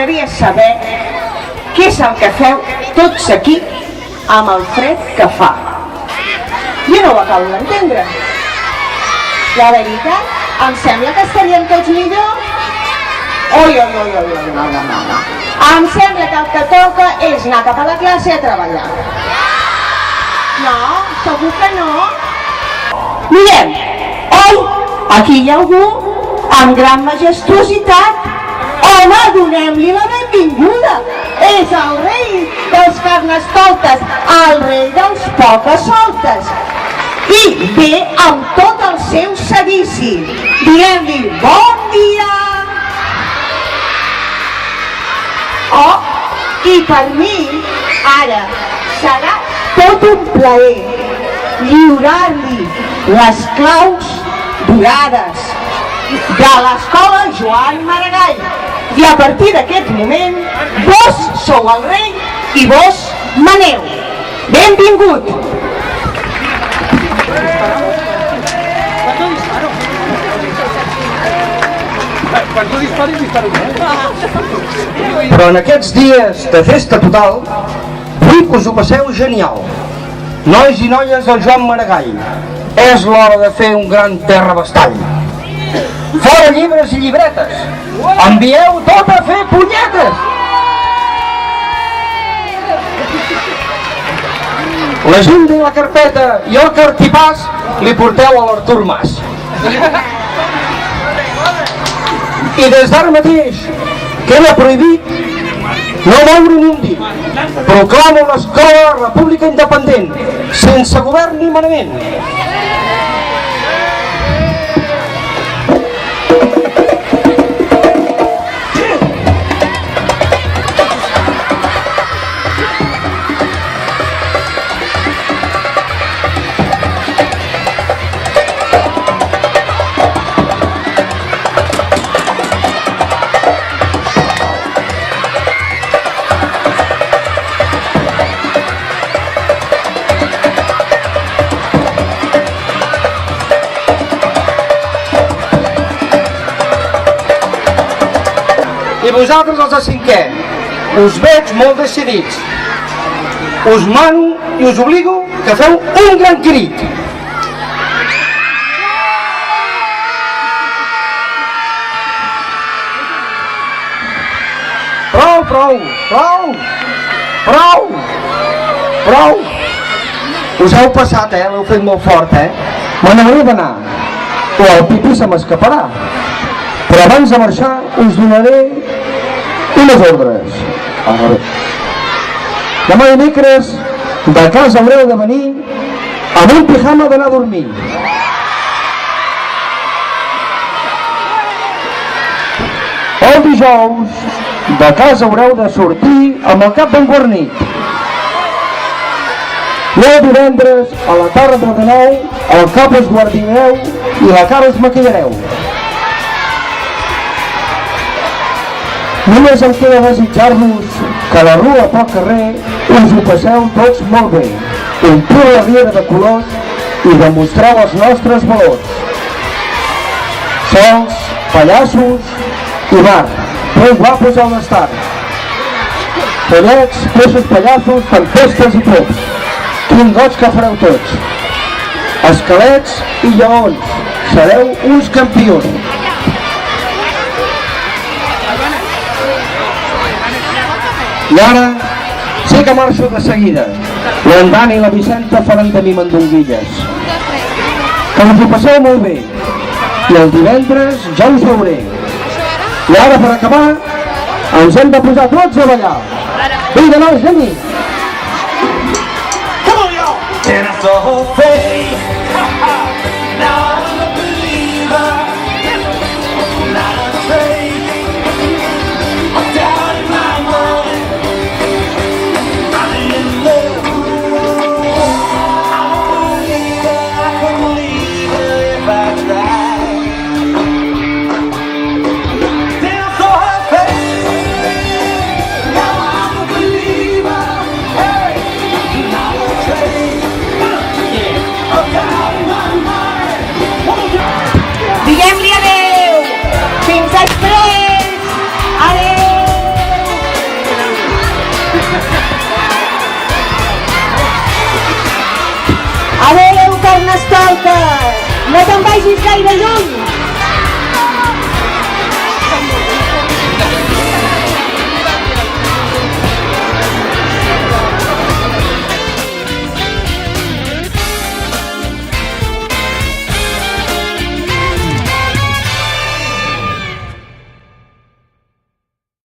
m'agradaria saber què és el que feu tots aquí amb el fred que fa. Jo no ho acabo d'entendre. La veritat, em sembla que estaríem tots millor. Oi, no. Em sembla que el que toca és anar cap a la classe a treballar. No, segur que no. Mirem, oi, aquí hi ha algú amb gran majestuositat. Home, donem-li la benvinguda. És el rei dels carnestoltes, el rei dels poques-soltes. I ve amb tot el seu seguici. Diguem-li bon dia. Oh, i per mi, ara, serà tot un plaer lliurar-li les claus dorades de l'escola Joan Maragall. I a partir d'aquest moment, vos sou el rei i vos maneu. Benvingut! Però en aquests dies de festa total, vull que us ho passeu genial. Nois i noies del Joan Maragall, és l'hora de fer un gran terrabastall. Fora llibres i llibretes, envieu tot a fer punyetes! L'agenda i la carpeta i el cartipàs li porteu a l'Artur Mas. I des d'ara mateix queda prohibit no moure ni un dit. Proclamo l'escola república independent, sense govern ni manament. I vosaltres, els de cinquè, us veig molt decidits. Us mano i us obligo que feu un gran crit. Prou! Us heu passat, l'heu fet molt fort, Me n'hauré d'anar, o el pipí se m'escaparà. Però abans de marxar us donaré unes ordres. Demà dimecres de casa haureu de venir amb un pijama d'anar a dormir. El dijous de casa haureu de sortir amb el cap ben guarnit. I el divendres a la tarda de nou el cap es guardineu i la cara es maquillareu. Només em queda desitjar-vos que a la rua pel carrer us ho passeu tots molt bé, ompliu la riera de colors i demostreu els nostres valors. Sols, pallassos i mar, ben guapos al estar. Pollets, peixos pallassos, tempestes i pops, quin goig que fareu tots. Esquelets i lleons, sereu uns campions. I ara sí que marxo de seguida. En Dani i la Vicenta faran de mi mandonguilles. Que us ho passeu molt bé. I el divendres ja us veuré. I ara, per acabar, ens hem de posar tots a ballar. Vinga, nois, anem-hi! Come on, y'all! And I saw her face. Now I'm a believer. Not afraid. I'm down in my mind. I'm in love. I can believe her if I try. Then I saw her face. Now I'm a believer. Hey, not afraid. I'm down in my Carnestoltes! No te'n vagis gaire lluny!